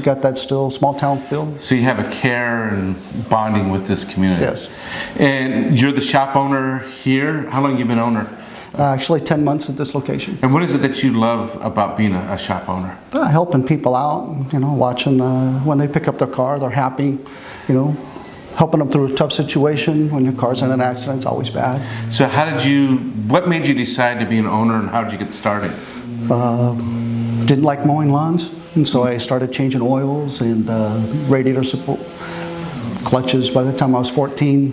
We've got that still small town feel. So you have a care and bonding with this community. Yes. And you're the shop owner here. How long have you been owner? Actually 10 months at this location. And what is it that you love about being a shop owner? Helping people out, watching when they pick up their car, they're happy, helping them through a tough situation. When your car's in an accident, it's always bad. So what made you decide to be an owner, and how did you get started? Didn't like mowing lawns, and so I started changing oils and radiator support, clutches. By the time I was 14,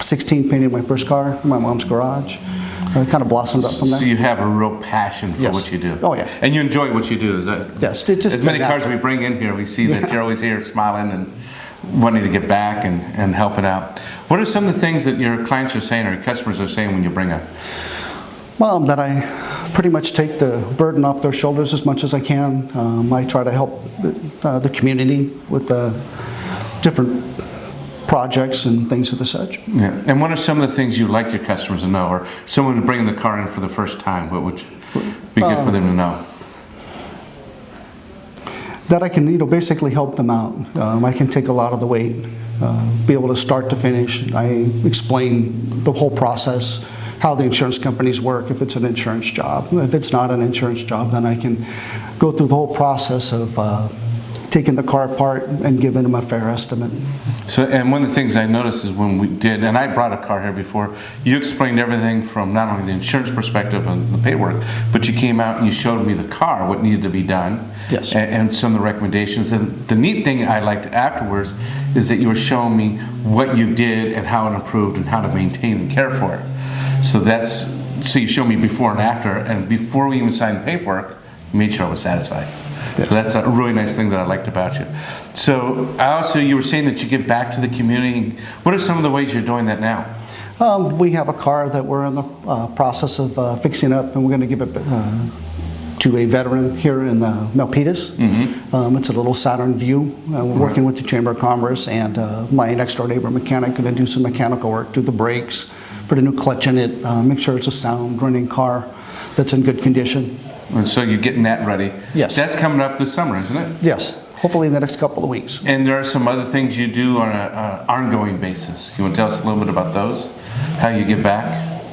16, painted my first car in my mom's garage. It kind of blossomed up from there. So you have a real passion for what you do. Oh yeah. And you enjoy what you do, is that? Yes. It just as many cars we bring in here, we see that you're always here smiling and wanting to get back and helping out. What are some of the things that your clients are saying or your customers are saying when you bring up? Well, that I pretty much take the burden off their shoulders as much as I can. I try to help the community with the different projects and things of the such. Yeah. And what are some of the things you'd like your customers to know, or someone bringing the car in for the first time? What would be good for them to know? That I can, basically help them out. I can take a lot of the weight, be able to start to finish. I explain the whole process, how the insurance companies work, if it's an insurance job. If it's not an insurance job, then I can go through the whole process of taking the car apart and giving them a fair estimate. So, and one of the things I noticed is when we did, and I brought a car here before, you explained everything from not only the insurance perspective and the paperwork, but you came out and you showed me the car, what needed to be done, yes, and some of the recommendations. And the neat thing I liked afterwards is that you were showing me what you did and how it improved and how to maintain and care for it. So you showed me before and after, and before we even signed paperwork, you made sure I was satisfied. Yes. So that's a really nice thing that I liked about you. So you were saying that you give back to the community. What are some of the ways you're doing that now? We have a car that we're in the process of fixing up, and we're going to give it to a veteran here in Milpitas. Mm-hmm. It's a little Saturn View. We're working with the Chamber of Commerce and my next door neighbor mechanic, going to do some mechanical work, do the brakes, put a new clutch in it, make sure it's a sound running car that's in good condition. And so you're getting that ready. Yes. That's coming up this summer, isn't it? Yes. Hopefully in the next couple of weeks. And there are some other things you do on an ongoing basis. You want to tell us a little bit about those? How you give back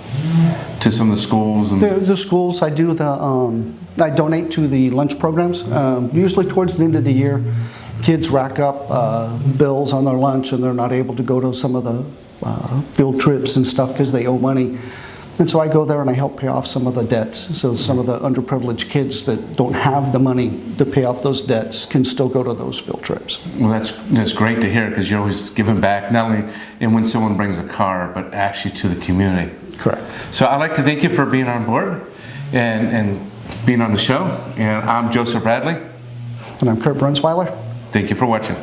to some of the schools? And the schools, I do I donate to the lunch programs. Usually towards the end of the year, kids rack up bills on their lunch and they're not able to go to some of the field trips and stuff because they owe money. And so I go there and I help pay off some of the debts. So some of the underprivileged kids that don't have the money to pay off those debts can still go to those field trips. Well, that's great to hear, because you're always giving back, not only in when someone brings a car, but actually to the community. Correct. So I'd like to thank you for being on board and being on the show. And I'm Joseph Bradley. And I'm Kurt Brunshwiler. Thank you for watching.